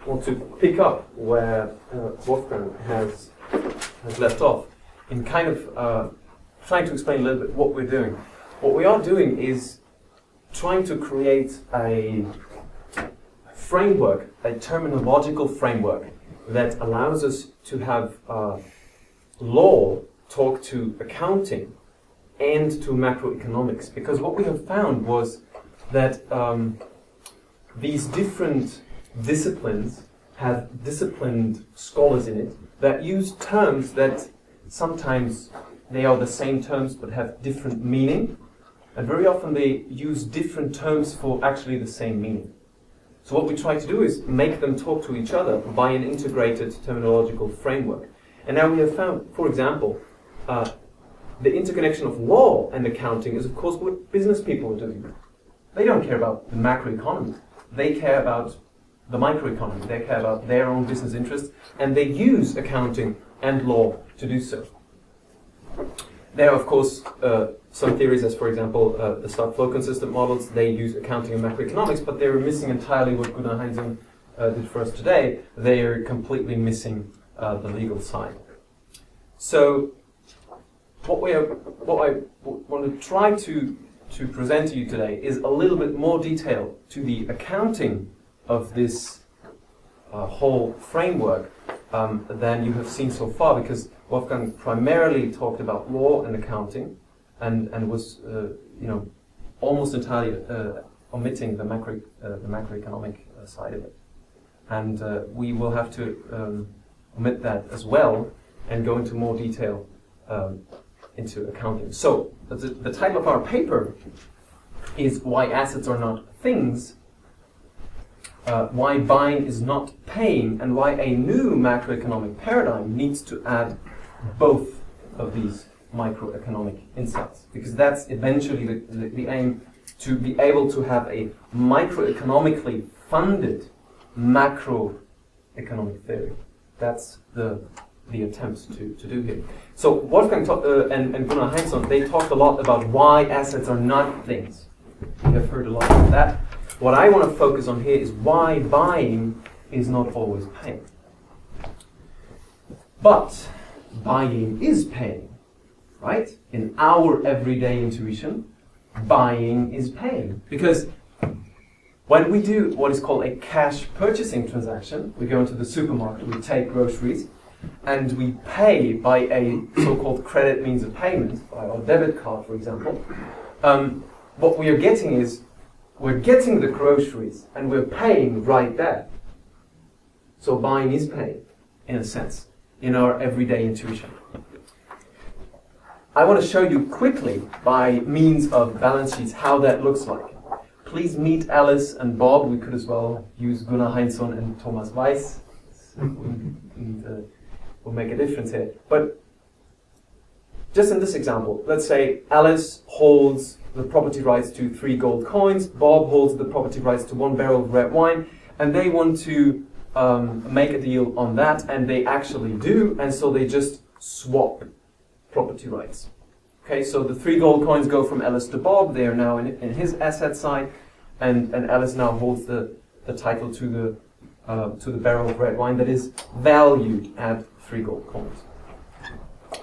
want to pick up where Wolfgang has left off in kind of trying to explain a little bit what we're doing. What we are doing is trying to create a framework, a terminological framework that allows us to have law talk to accounting and to macroeconomics. Because what we have found was that these different disciplines have disciplined scholars in it that use terms that sometimes they are the same terms but have different meaning, and very often they use different terms for actually the same meaning. So what we try to do is make them talk to each other by an integrated terminological framework. And now we have found, for example, the interconnection of law and accounting is of course what business people are doing. They don't care about the macroeconomy. They care about the microeconomy. They care about their own business interests, and they use accounting and law to do so. There are, of course, some theories, as for example, the stock flow consistent models. They use accounting and macroeconomics, but they're missing entirely what Gunnar Heinsohn did for us today. They are completely missing the legal side. So, what I want to try to present to you today is a little bit more detail to the accounting of this whole framework than you have seen so far, because Wolfgang primarily talked about law and accounting, and was almost entirely omitting the macroeconomic side of it. And we will have to omit that as well and go into more detail into accounting. So the title of our paper is "Why Assets Are Not Things," why buying is not paying, and why a new macroeconomic paradigm needs to add both of these microeconomic insights. Because that's eventually the aim, to be able to have a microeconomically funded macroeconomic theory. That's the attempts to do here. So Wolfgang and Gunnar Heinsohn, they talked a lot about why assets are not things. We have heard a lot of that. What I want to focus on here is why buying is not always paying. But buying is paying, right? In our everyday intuition, buying is paying. Because when we do what is called a cash purchasing transaction, we go into the supermarket, we take groceries, and we pay by a so-called credit means of payment, by our debit card, for example, what we are getting is, we're getting the groceries and we're paying right there. So buying is paying, in a sense, in our everyday intuition. I want to show you quickly, by means of balance sheets, how that looks like. Please meet Alice and Bob. We could as well use Gunnar Heinsohn and Thomas Weiss. Will make a difference here. But just in this example, let's say Alice holds the property rights to 3 gold coins, Bob holds the property rights to 1 barrel of red wine, and they want to make a deal on that, and they actually do, and so they just swap property rights. Okay, so the 3 gold coins go from Alice to Bob. They are now in his asset side, and Alice now holds the title to the barrel of red wine that is valued at 3 gold coins.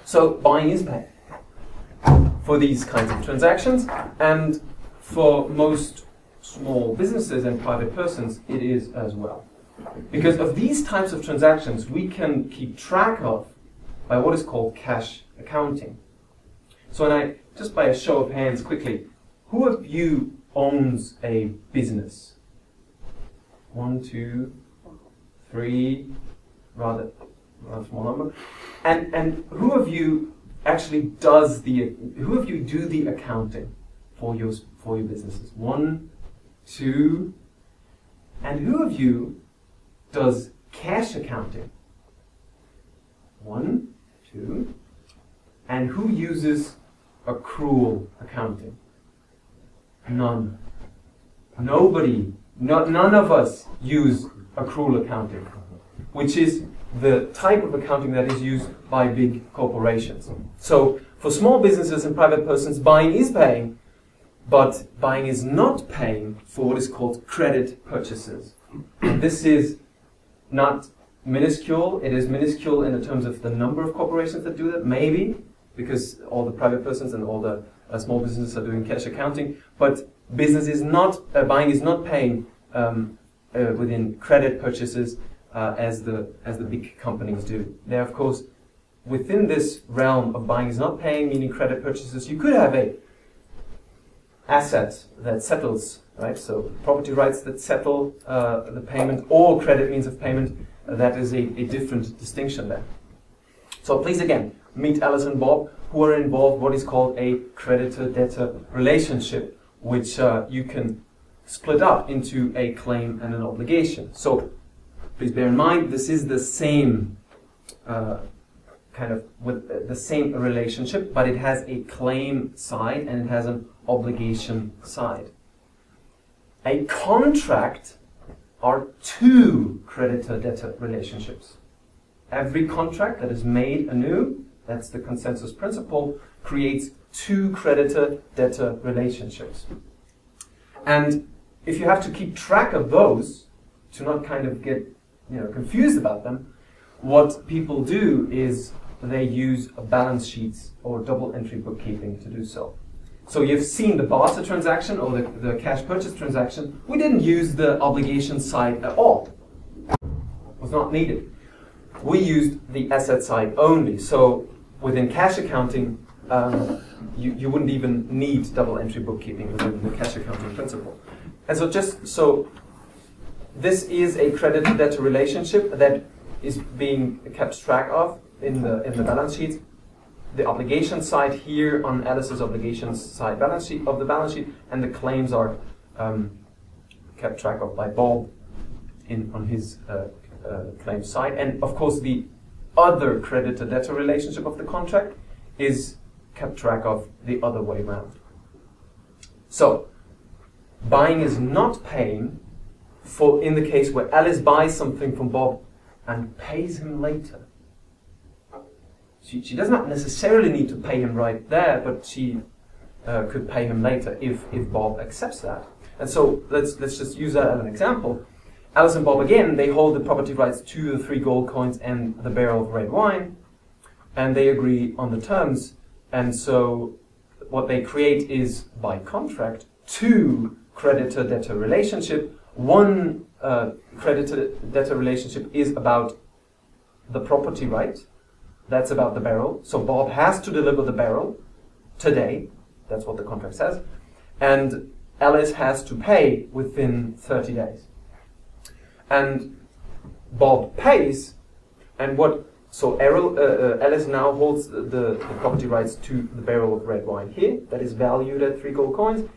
So buying is paying for these kinds of transactions, and for most small businesses and private persons it is as well. Because of these types of transactions we can keep track of by what is called cash accounting. So just by a show of hands quickly, who of you owns a business? 1, 2, 3, rather small number. And who of you actually who of you do the accounting for your businesses? 1, 2, and who of you does cash accounting? 1, 2, and who uses accrual accounting? None. Nobody. None of us use accrual accounting, which is the type of accounting that is used by big corporations. So for small businesses and private persons, buying is paying, but buying is not paying for what is called credit purchases. And this is not minuscule. It is minuscule in the terms of the number of corporations that do that, maybe, because all the private persons and all the small businesses are doing cash accounting. But business is not, buying is not paying within credit purchases as the big companies do. They're, of course, within this realm of buying is not paying, meaning credit purchases. You could have a asset that settles, right? So property rights that settle the payment, or credit means of payment. That is a different distinction there. So please again, meet Alice and Bob, who are involved what is called a creditor-debtor relationship, which you can split up into a claim and an obligation. So please bear in mind, this is the same kind of with the same relationship, but it has a claim side and it has an obligation side. A contract are two creditor-debtor relationships. Every contract that is made anew, that's the consensus principle, creates two creditor-debtor relationships. And if you have to keep track of those, to not kind of get confused about them, what people do is they use balance sheets or double entry bookkeeping to do so. So you've seen the barter transaction or the cash purchase transaction. We didn't use the obligation side at all. It was not needed. We used the asset side only. So within cash accounting, you wouldn't even need double entry bookkeeping within the cash accounting principle. And so this is a creditor-debtor relationship that is being kept track of in the balance sheet. The obligation side here on Alice's obligations side balance sheet, and the claims are kept track of by Bob on his claim side. And of course the other creditor-debtor relationship of the contract is kept track of the other way around. So buying is not paying in the case where Alice buys something from Bob and pays him later. She does not necessarily need to pay him right there, but she could pay him later if Bob accepts that. And so let's just use that as an example. Alice and Bob, again, they hold the property rights to the 3 gold coins and the barrel of red wine, and they agree on the terms. And so what they create is, by contract, 2 creditor-debtor relationship. One creditor-debtor relationship is about the property right. That's about the barrel. So Bob has to deliver the barrel today. That's what the contract says. And Alice has to pay within 30 days. And Bob pays, and so Alice now holds the property rights to the barrel of red wine here, that is valued at 3 gold coins,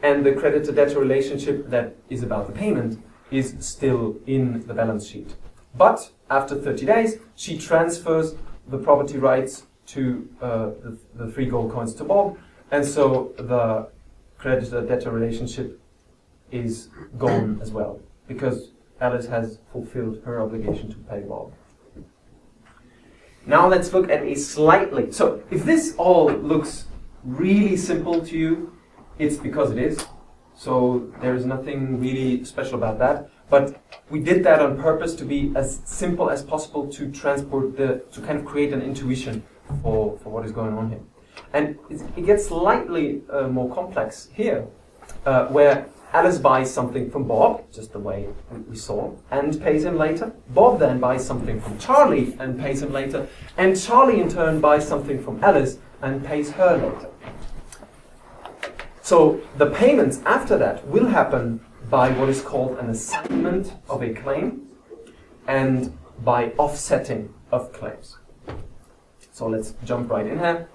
and the creditor-debtor relationship that is about the payment is still in the balance sheet. But after 30 days, she transfers the property rights to the 3 gold coins to Bob, and so the creditor-debtor relationship is gone as well, because Alice has fulfilled her obligation to pay Bob. Now let's look at so if this all looks really simple to you, it's because it is. So there is nothing really special about that. But we did that on purpose to be as simple as possible to to kind of create an intuition for what is going on here. And it gets slightly more complex here, where Alice buys something from Bob, just the way we saw, and pays him later. Bob then buys something from Charlie and pays him later. And Charlie in turn buys something from Alice and pays her later. So the payments after that will happen by what is called an assignment of a claim and by offsetting of claims. So let's jump right in here.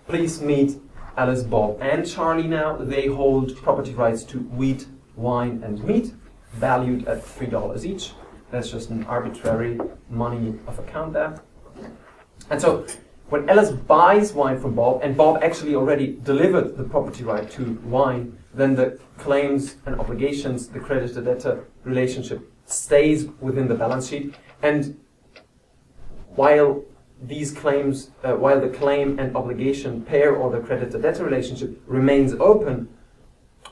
Please meet Alice, Bob, and Charlie now. They hold property rights to wheat, wine, and meat, valued at $3 each. That's just an arbitrary money of account there. And so when Alice buys wine from Bob, and Bob actually already delivered the property right to wine, then the claims and obligations, the creditor-debtor relationship stays within the balance sheet. And while these claims, while the claim and obligation pair or the creditor-debtor relationship remains open,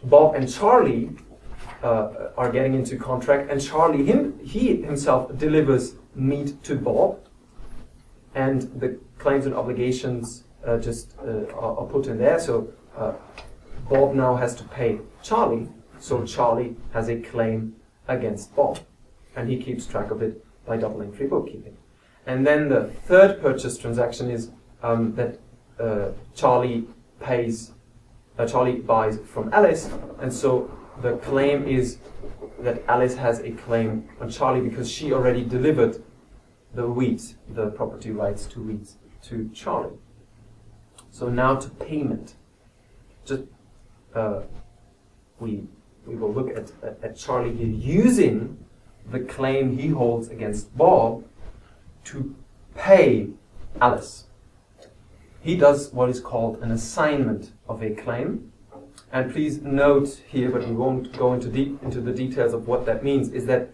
Bob and Charlie are getting into contract, and Charlie he himself delivers meat to Bob, and the claims and obligations just are put in there. So Bob now has to pay Charlie, so Charlie has a claim against Bob, and he keeps track of it by double entry bookkeeping. And then the third purchase transaction is that Charlie buys from Alice, and so the claim is that Alice has a claim on Charlie because she already delivered the wheat, the property rights to wheat, to Charlie. So now to payment. Just we will look at Charlie here using the claim he holds against Bob to pay Alice. He does what is called an assignment of a claim. And please note here, but we won't go into the details of what that means, is that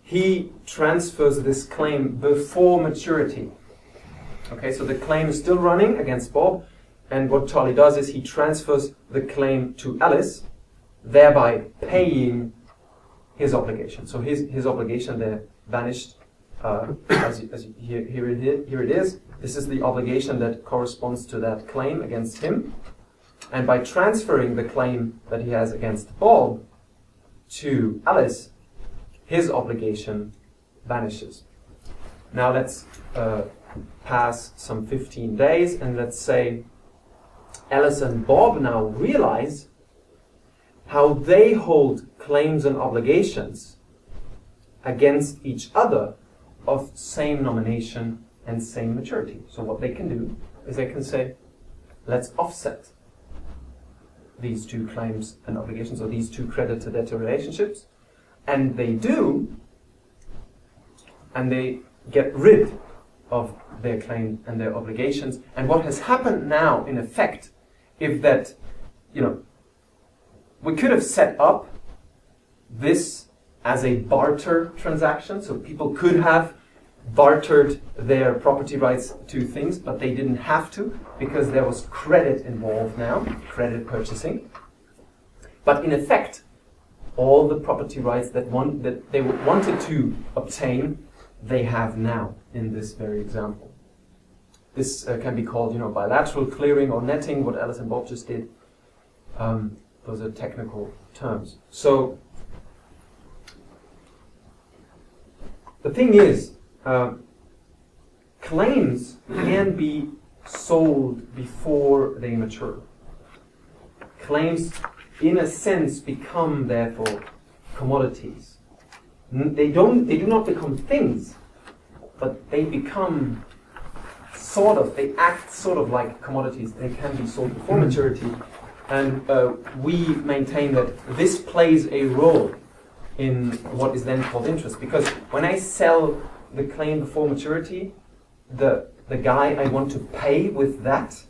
he transfers this claim before maturity. Okay, so the claim is still running against Bob, and what Charlie does is he transfers the claim to Alice, thereby paying his obligation. So his obligation there vanished. Here it is. This is the obligation that corresponds to that claim against him. And by transferring the claim that he has against Bob to Alice, his obligation vanishes. Now let's pass some 15 days, and let's say Alice and Bob now realize how they hold claims and obligations against each other of same nomination and same maturity. So what they can do is they can say, let's offset these two claims and obligations, or these two creditor-debtor relationships, and they do, and they get rid of their claim and their obligations. And what has happened now, in effect, is that, we could have set up this as a barter transaction, so people could have bartered their property rights to things, but they didn't have to because there was credit involved now, credit purchasing. But in effect, all the property rights that they wanted to obtain, they have now in this very example. This can be called, bilateral clearing or netting, what Alice and Bob just did. Those are technical terms. So the thing is, claims can be sold before they mature. Claims, in a sense, become therefore commodities. They do not become things, but they become they act sort of like commodities. They can be sold before maturity, and we maintain that this plays a role in what is then called interest, because when I sell the claim before maturity, the guy I want to pay with that,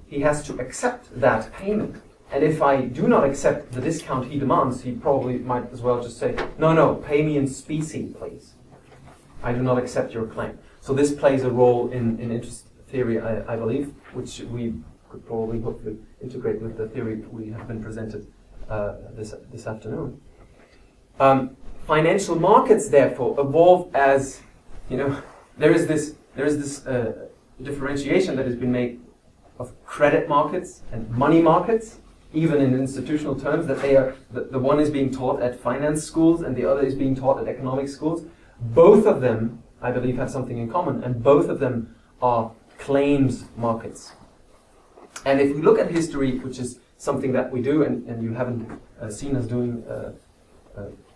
he has to accept that payment. And if I do not accept the discount he demands, he probably might as well just say, no, pay me in specie, please. I do not accept your claim. So this plays a role in interest theory, I believe, which we could probably hopefully integrate with the theory we have been presented this afternoon. Financial markets, therefore, evolve as, there is this differentiation that has been made of credit markets and money markets, even in institutional terms, that they are the one is being taught at finance schools and the other is being taught at economic schools. Both of them, I believe, have something in common, and both of them are claims markets. And if we look at history, which is something that we do, and you haven't seen us doing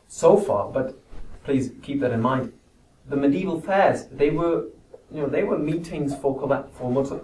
so far, but please keep that in mind. The medieval fairs, they were meetings for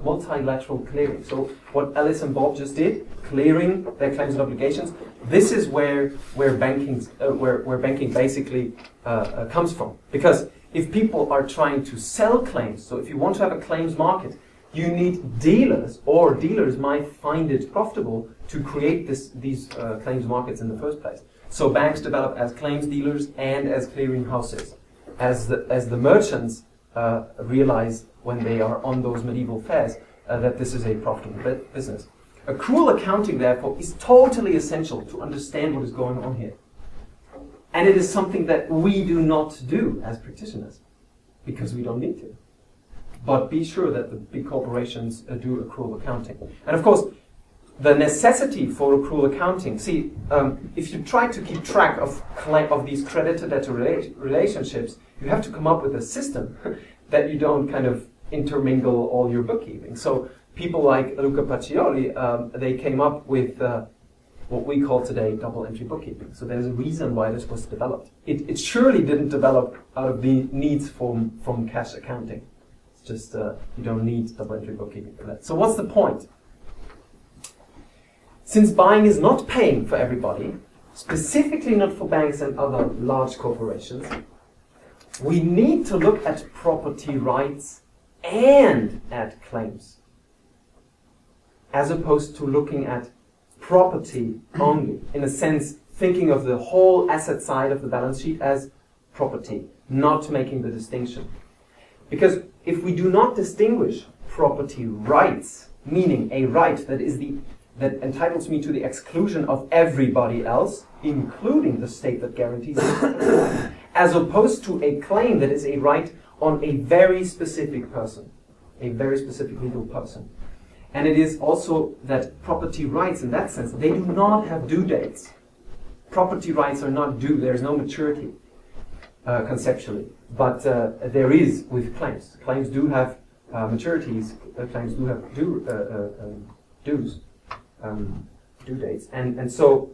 multilateral clearing. So what Alice and Bob just did, clearing their claims and obligations, this is where banking basically comes from. Because if people are trying to sell claims, so if you want to have a claims market, you need dealers, or dealers might find it profitable to create these claims markets in the first place. So banks develop as claims dealers and as clearing houses. As the merchants realize when they are on those medieval fairs that this is a profitable business. Accrual accounting, therefore, is totally essential to understand what is going on here. And it is something that we do not do as practitioners, because we don't need to. But be sure that the big corporations do accrual accounting. And of course, the necessity for accrual accounting, see, if you try to keep track of these creditor-debtor relationships, you have to come up with a system that you don't kind of intermingle all your bookkeeping. So people like Luca Pacioli, they came up with what we call today double entry bookkeeping. So there's a reason why this was developed. It surely didn't develop out of the needs from cash accounting. It's just you don't need double entry bookkeeping for that. So what's the point? Since buying is not paying for everybody, specifically not for banks and other large corporations, we need to look at property rights and at claims, as opposed to looking at property only. In a sense, thinking of the whole asset side of the balance sheet as property, not making the distinction. Because if we do not distinguish property rights, meaning a right that entitles me to the exclusion of everybody else, including the state that guarantees it, as opposed to a claim that is a right on a very specific person, a very specific legal person. And it is also that property rights, in that sense, they do not have due dates. Property rights are not due. There is no maturity, conceptually. But there is with claims. Claims do have maturities. Claims do have dues. Due dates. And so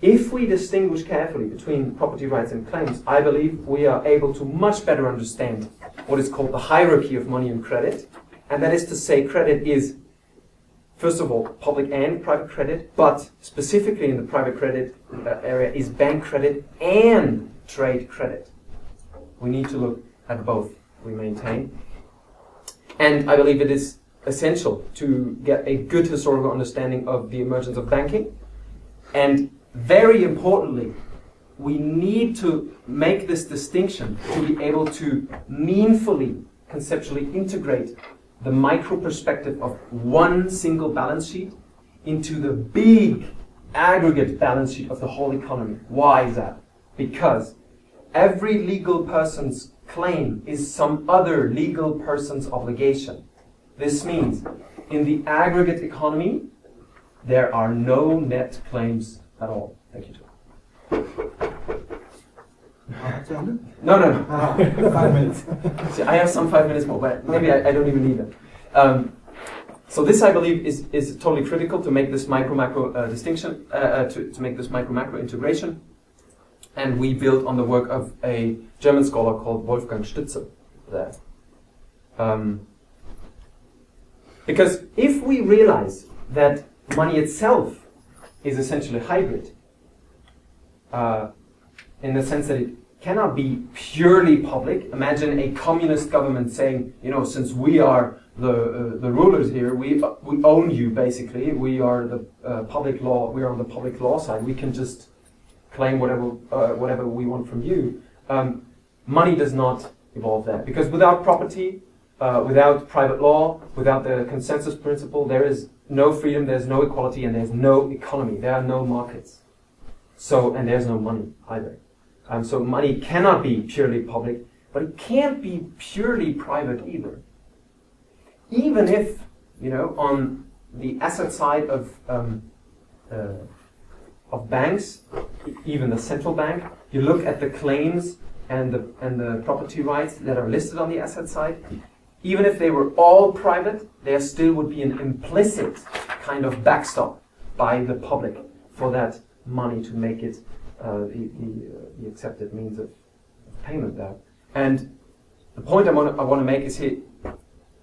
if we distinguish carefully between property rights and claims, I believe we are able to much better understand what is called the hierarchy of money and credit. And that is to say, credit is, first of all, public and private credit, but specifically in the private credit area is bank credit and trade credit. We need to look at both, we maintain. And I believe it is essential to get a good historical understanding of the emergence of banking. And very importantly, we need to make this distinction to be able to meaningfully, conceptually integrate the micro perspective of one single balance sheet into the big aggregate balance sheet of the whole economy. Why is that? Because every legal person's claim is some other legal person's obligation. This means, in the aggregate economy, there are no net claims at all. Thank you, John. No. 5 minutes. See, I have some 5 minutes more, but maybe I don't even need them. So this, I believe, is totally critical to make this micro-macro distinction, to make this micro-macro integration. And we built on the work of a German scholar called Wolfgang Stütze there. Because if we realize that money itself is essentially hybrid, in the sense that it cannot be purely public. Imagine a communist government saying, you know, since we are the rulers here, we own you basically. We are the public law. We are on the public law side. We can just claim whatever we want from you. Money does not evolve there, because without property, without private law, without the consensus principle, there is no freedom, there's no equality, and there's no economy. There are no markets. So, and there's no money either. So money cannot be purely public, but it can't be purely private either. Even if, you know, on the asset side of banks, even the central bank, you look at the claims and the property rights that are listed on the asset side. Even if they were all private, there still would be an implicit kind of backstop by the public for that money to make it the accepted means of payment there. And the point I want to make is here,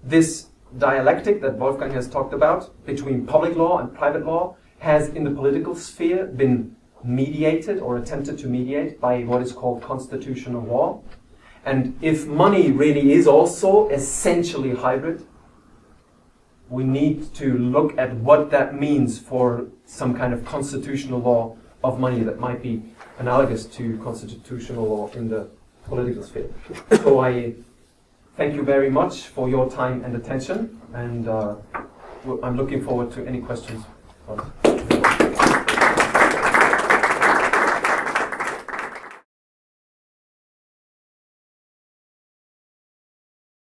this dialectic that Wolfgang has talked about between public law and private law has in the political sphere been mediated or attempted to mediate by what is called constitutional law. And if money really is also essentially hybrid, we need to look at what that means for some kind of constitutional law of money that might be analogous to constitutional law in the political sphere. So I thank you very much for your time and attention, and I'm looking forward to any questions.